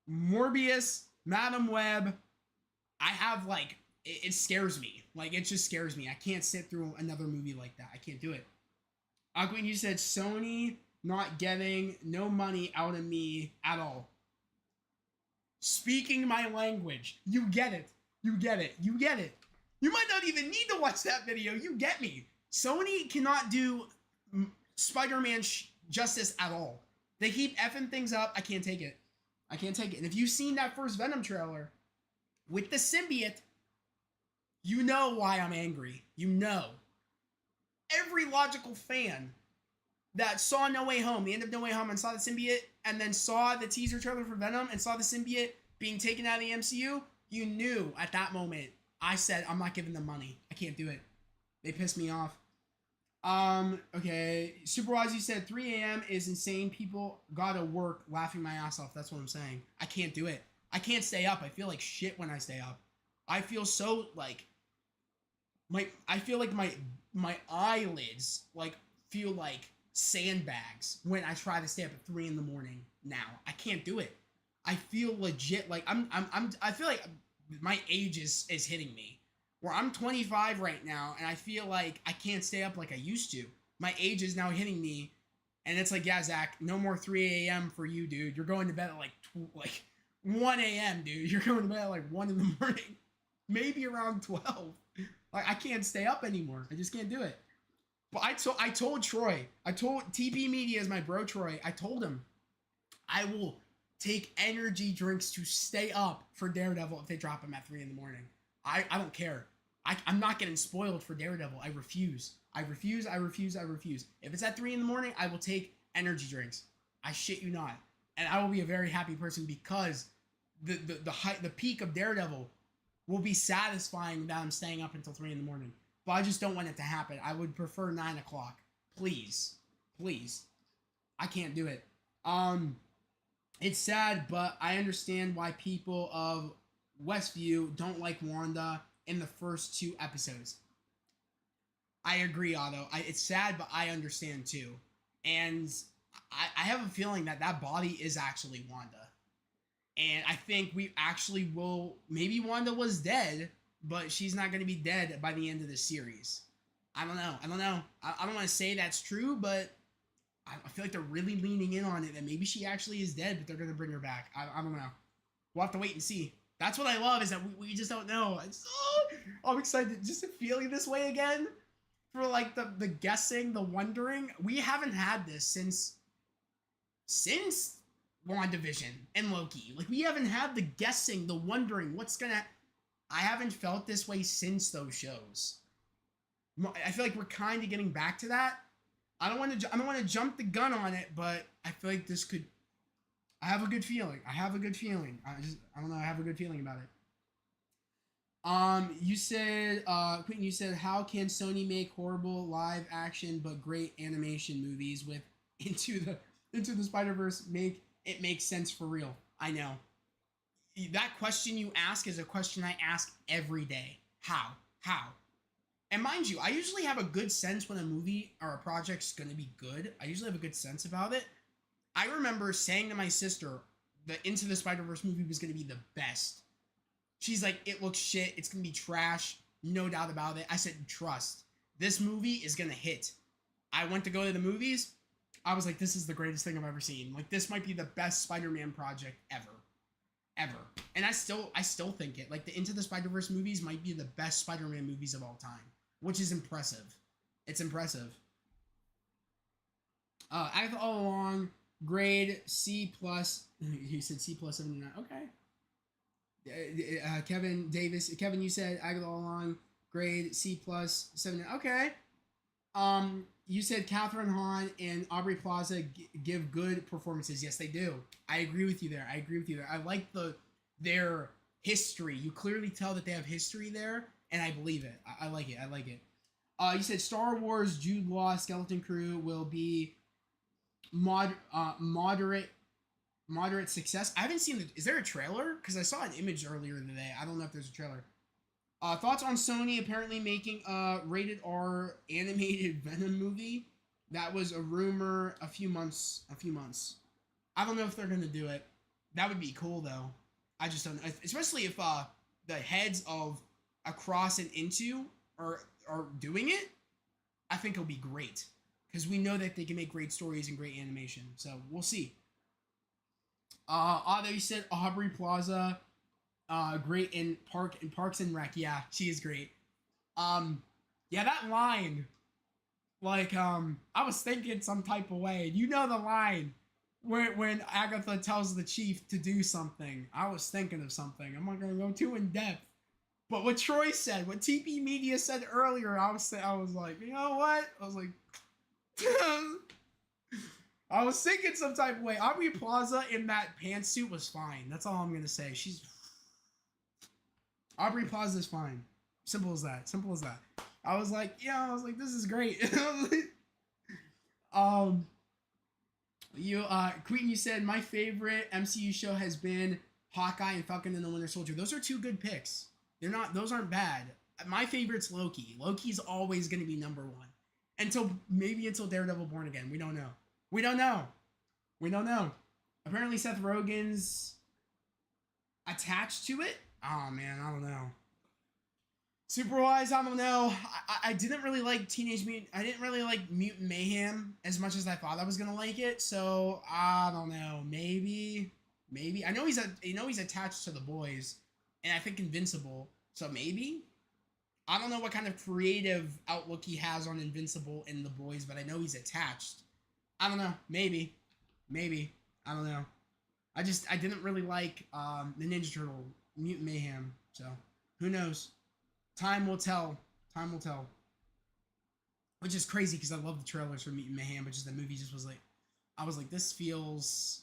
Morbius, Madam Web. I have it scares me. It just scares me. I can't sit through another movie like that. I can't do it. Aquin, you said Sony not getting no money out of me at all. Speaking my language. You get it. You get it. You get it. You might not even need to watch that video. You get me. Sony cannot do Spider-Man justice at all. They keep effing things up. I can't take it. I can't take it. And if you've seen that first Venom trailer with the symbiote, you know why I'm angry. You know. Every logical fan that saw No Way Home, the end of No Way Home, and saw the symbiote, and then saw the teaser trailer for Venom and saw the symbiote being taken out of the MCU, you knew at that moment. I said, I'm not giving them money. I can't do it. They pissed me off. Okay. Superwise, you said 3 a.m. is insane. People gotta work laughing my ass off. That's what I'm saying. I can't do it. I can't stay up. I feel like shit when I stay up. I feel so I feel like my eyelids feel like sandbags when I try to stay up at 3 in the morning now. I can't do it. I feel legit I feel like my age is hitting me. Where I'm 25 right now, and I feel like I can't stay up like I used to. My age is now hitting me, and it's yeah, Zach, no more 3 a.m. for you, dude. You're going to bed at 1 a.m., dude. You're going to bed at 1 in the morning. Maybe around 12. I can't stay up anymore. I just can't do it. But I told Troy, I told TP Media is my bro Troy, I told him I will take energy drinks to stay up for Daredevil if they drop him at 3 in the morning. I don't care. I'm not getting spoiled for Daredevil. I refuse. I refuse. If it's at 3 in the morning, I will take energy drinks. I shit you not. And I will be a very happy person because the peak of Daredevil will be satisfying that I'm staying up until 3 in the morning. But I just don't want it to happen. I would prefer 9 o'clock. Please. I can't do it. It's sad, but I understand why people of Westview don't like Wanda in the first 2 episodes. I agree, Otto. It's sad, but I understand too. And I have a feeling that that body is actually Wanda. And I think we actually will. Maybe Wanda was dead, but she's not going to be dead by the end of the series. I don't know. I don't know. I don't want to say that's true, but I feel like they're really leaning in on it that maybe she actually is dead, but they're going to bring her back. I don't know. We'll have to wait and see. That's what I love is that we just don't know. I'm excited just feeling this way again for like the guessing, the wondering. We haven't had this since WandaVision and Loki. Like we haven't had the guessing, the wondering, what's gonna. I haven't felt this way since those shows. I feel like we're kind of getting back to that. I don't want to jump the gun on it, but I feel like this could. I have a good feeling. I don't know. I have a good feeling about it. You said, Quentin, you said, how can Sony make horrible live action but great animation movies with Into the Spider-Verse make sense for real? I know. That question you ask is a question I ask every day. How? And mind you, I usually have a good sense when a movie or a project's going to be good. I usually have a good sense about it. I remember saying to my sister the Into the Spider-Verse movie was going to be the best. She's like, it looks shit. It's going to be trash. No doubt about it. I said, trust. This movie is going to hit. I went to go to the movies. I was like, this is the greatest thing I've ever seen. Like, this might be the best Spider-Man project ever. And I still think it. Like, the Into the Spider-Verse movies might be the best Spider-Man movies of all time. Which is impressive. It's impressive. Agatha all along, grade C+. He said C plus 79. Okay. Kevin Davis. Kevin, you said Agatha all along, grade C plus 79. Okay. You said Catherine Hahn and Aubrey Plaza give good performances. Yes, they do. I agree with you there. I like their history. You clearly tell that they have history there, and I believe it. I like it. You said Star Wars Jude Law Skeleton Crew will be moderate success. I haven't seen is there a trailer? Because I saw an image earlier today. I don't know if there's a trailer. Thoughts on Sony apparently making a rated R animated Venom movie? That was a rumor a few months. I don't know if they're gonna do it. That would be cool though. I just don't know. Especially if the heads of Across and Into are doing it. I think it'll be great. Because we know that they can make great stories and great animation. So we'll see. They said Aubrey Plaza. Great in Parks and Rec. Yeah, she is great. Yeah, that line, like, I was thinking some type of way. You know the line when Agatha tells the chief to do something. I was thinking of something. I'm not gonna go too in depth. But what Troy said, what TP Media said earlier, I was like, you know what? I was like, I was thinking some type of way. Aubrey Plaza in that pantsuit was fine. That's all I'm gonna say. Aubrey Plaza is fine. Simple as that. I was like, this is great. Queen, you said my favorite MCU show has been Hawkeye and Falcon and the Winter Soldier. Those are two good picks. Those aren't bad. My favorite's Loki. Loki's always gonna be number one. Until Daredevil Born Again. We don't know. Apparently Seth Rogen's attached to it. Oh man, I don't know. Superwise, I don't know. I didn't really like I didn't really like Mutant Mayhem as much as I thought I was gonna like it. So I don't know. Maybe. I know he's attached to the boys, and I think Invincible. So maybe. I don't know what kind of creative outlook he has on Invincible and the boys, but I know he's attached. I don't know. Maybe. I don't know. I didn't really like the Ninja Turtle Mutant Mayhem. So who knows? Time will tell. Which is crazy because I love the trailers for Mutant Mayhem, but just the movie just was like, I was like, this feels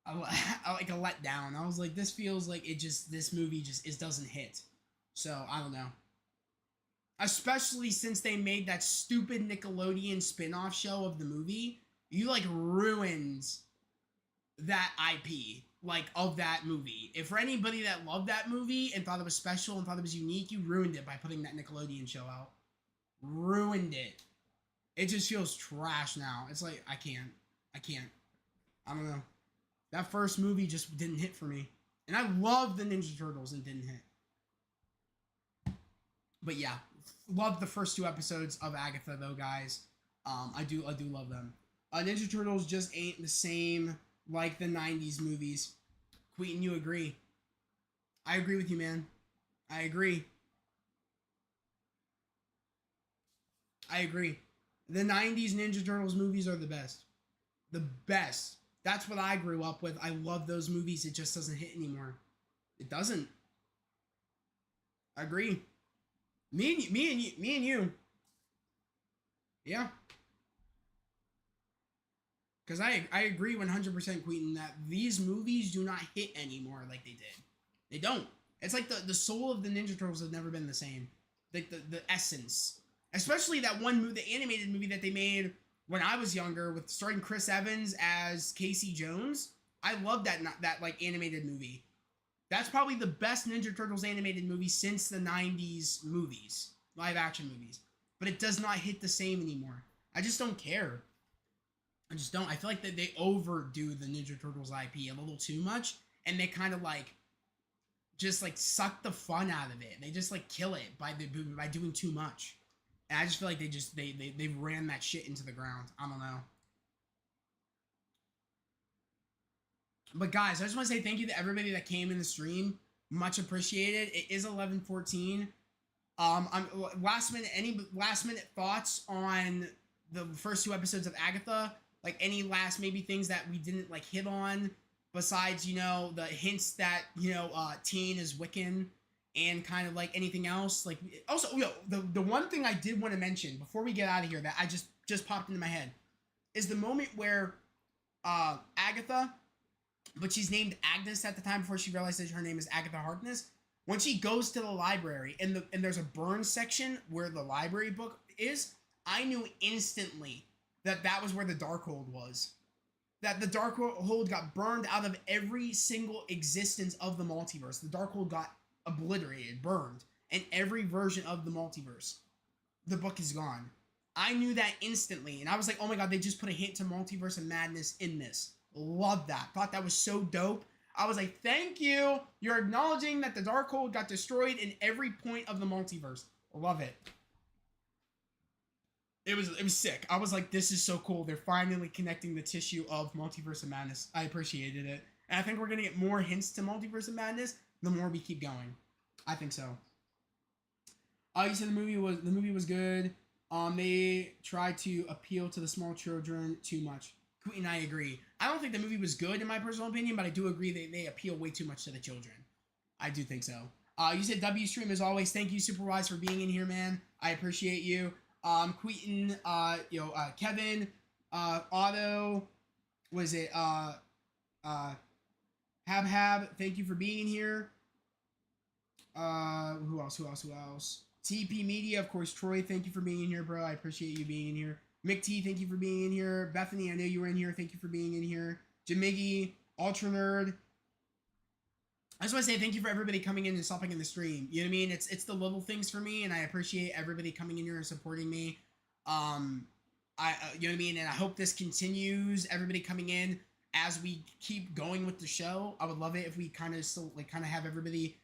like a letdown. I was like, this feels like this movie just doesn't hit. So I don't know. Especially since they made that stupid Nickelodeon spin-off show of the movie. You like ruined that IP, like, of that movie. If for anybody that loved that movie and thought it was special and thought it was unique, you ruined it by putting that Nickelodeon show out. ruined it. It just feels trash now. It's like I can't. I don't know. That first movie just didn't hit for me. And I love the Ninja Turtles and didn't hit. But yeah, love the first 2 episodes of Agatha though, guys. I do love them. Ninja Turtles just ain't the same like the 90s movies. Queaton, you agree? I agree with you, man. I agree. The 90s Ninja Turtles movies are the best. The best. That's what I grew up with. I love those movies. It just doesn't hit anymore. It doesn't. I agree. Me and you. Yeah. Because I agree 100%, Queaton, that these movies do not hit anymore like they did. They don't. It's like the soul of the Ninja Turtles has never been the same. Like the essence. Especially that one movie, the animated movie that they made when I was younger with starring Chris Evans as Casey Jones. I love that like animated movie. That's probably the best Ninja Turtles animated movie since the 90s movies. Live action movies. But it does not hit the same anymore. I just don't care. I just don't. I feel like that they overdo the Ninja Turtles IP a little too much, and they kind of like just like suck the fun out of it. They just like kill it by doing too much. And I just feel like they ran that shit into the ground. I don't know. But guys, I just want to say thank you to everybody that came in the stream. Much appreciated. It is 11:14. I'm last minute thoughts on the first 2 episodes of Agatha. Like any last maybe things that we didn't like hit on besides, you know, the hints that, you know, Teen is Wiccan and kind of like anything else. Like also, the one thing I did want to mention before we get out of here that I just popped into my head is the moment where Agatha, but she's named Agnes at the time before she realized that her name is Agatha Harkness. When she goes to the library and there's a burn section where the library book is, I knew instantly that was where the Darkhold was. That the Darkhold got burned out of every single existence of the multiverse. The Darkhold got obliterated, burned, in every version of the multiverse. The book is gone. I knew that instantly, and I was like, oh my god, they just put a hint to Multiverse of Madness in this. Love that. Thought that was so dope. I was like, thank you. You're acknowledging that the Darkhold got destroyed in every point of the multiverse. Love it. It was sick. I was like, this is so cool. They're finally connecting the tissue of Multiverse of Madness. I appreciated it. And I think we're going to get more hints to Multiverse of Madness the more we keep going. I think so. You said the movie was good. They tried to appeal to the small children too much. And I agree. I don't think the movie was good in my personal opinion, but I do agree they appeal way too much to the children. I do think so. You said W stream as always. Thank you, Superwise, for being in here, man. I appreciate you. Queaton, Kevin, Otto, was it, Hab, thank you for being in here. Who else? TP Media, of course, Troy, thank you for being in here, bro. I appreciate you being in here. Mick T, thank you for being in here. Bethany, I know you were in here. Thank you for being in here. Jamiggy, Ultra Nerd. I just want to say thank you for everybody coming in and stopping in the stream. You know what I mean? It's the little things for me, and I appreciate everybody coming in here and supporting me. You know what I mean? And I hope this continues. Everybody coming in as we keep going with the show. I would love it if we kind of have everybody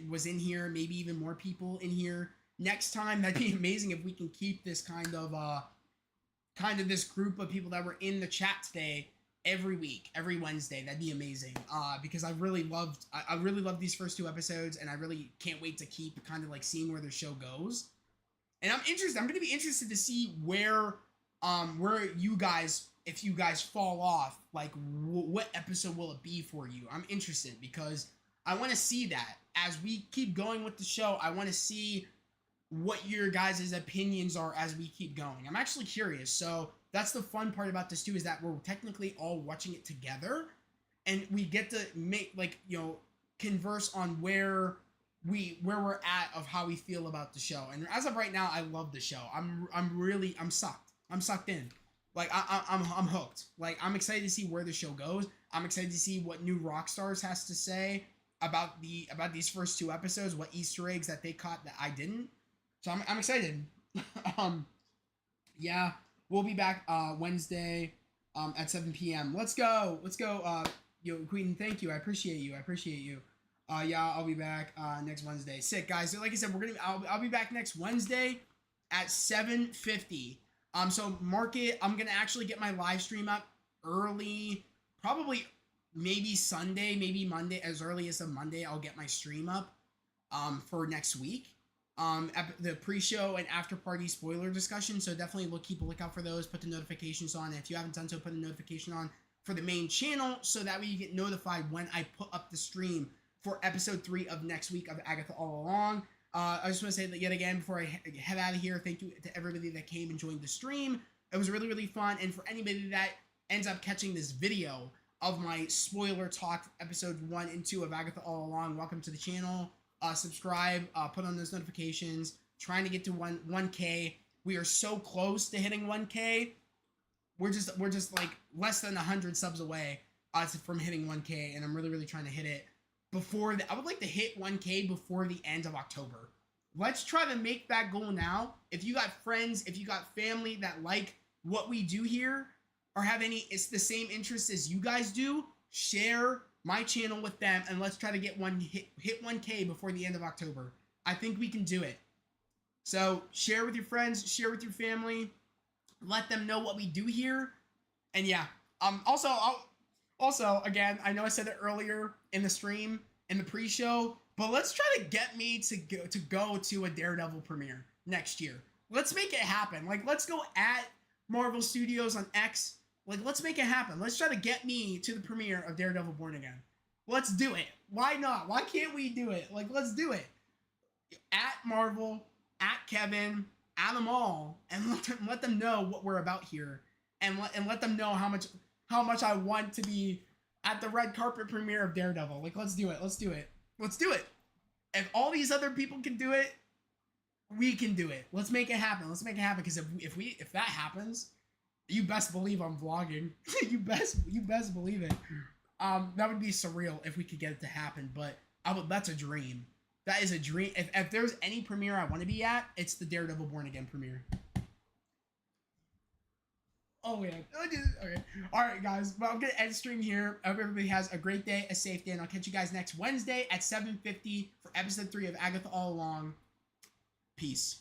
was in here, maybe even more people in here next time. That'd be amazing if we can keep this kind of this group of people that were in the chat today every week, every Wednesday. That'd be amazing. Because I really loved these first 2 episodes, and I really can't wait to keep kind of like seeing where the show goes. And I'm going to be interested to see where you guys, if you guys fall off, like what episode will it be for you? I'm interested because I want to see that as we keep going with the show. I want to see what your guys' opinions are as we keep going. I'm actually curious. So that's the fun part about this too, is that we're technically all watching it together, and we get to make converse on where we're at of how we feel about the show. And as of right now, I love the show. I'm sucked. I'm sucked in. Like I'm hooked. Like I'm excited to see where the show goes. I'm excited to see what new Rockstars has to say about these first 2 episodes, what Easter eggs that they caught that I didn't. So I'm excited. um, yeah, we'll be back Wednesday at 7 p.m. Let's go. Let's go. Yo, Queen, thank you. I appreciate you. I appreciate you. Yeah, I'll be back next Wednesday. Sick, guys. So like I said, I'll be back next Wednesday at 7:50. So mark it. I'm gonna actually get my live stream up early, probably maybe Sunday, maybe Monday, as early as a Monday. I'll get my stream up for next week. The pre-show and after-party spoiler discussion. So definitely keep a lookout for those. Put the notifications on. And if you haven't done so, put a notification on for the main channel so that way you get notified when I put up the stream for episode 3 of next week of Agatha All Along. I just want to say that yet again before I head out of here, thank you to everybody that came and joined the stream. It was really, really fun. And for anybody that ends up catching this video of my spoiler talk episode 1 and 2 of Agatha All Along, welcome to the channel. Subscribe, put on those notifications. Trying to get to 1K. We are so close to hitting 1K. We're just like less than 100 subs away from hitting 1K, and I'm really, really trying to hit it before I would like to hit 1K before the end of October. Let's try to make that goal now. If you got friends, if you got family that like what we do here or have it's the same interests as you guys do, share my channel with them, and let's try to get hit 1K before the end of October. I think we can do it. So share with your friends, share with your family, let them know what we do here, and yeah. Also, again, I know I said it earlier in the stream, in the pre-show, but let's try to get me to go to a Daredevil premiere next year. Let's make it happen. Like, let's go at Marvel Studios on X. Like, let's make it happen. Let's try to get me to the premiere of Daredevil Born Again. Let's do it. Why not? Why can't we do it? Like, let's do it. At Marvel, at Kevin, at them all, and let them know what we're about here, and let them know how much I want to be at the red carpet premiere of Daredevil. Like, let's do it. Let's do it. Let's do it. If all these other people can do it, we can do it. Let's make it happen. Let's make it happen. Because if that happens, you best believe I'm vlogging. you best believe it. That would be surreal if we could get it to happen. But that's a dream. That is a dream. If there's any premiere I want to be at, it's the Daredevil Born Again premiere. Oh yeah. Okay. All right, guys. Well, I'm gonna end stream here. I hope everybody has a great day, a safe day, and I'll catch you guys next Wednesday at 7:50 for episode 3 of Agatha All Along. Peace.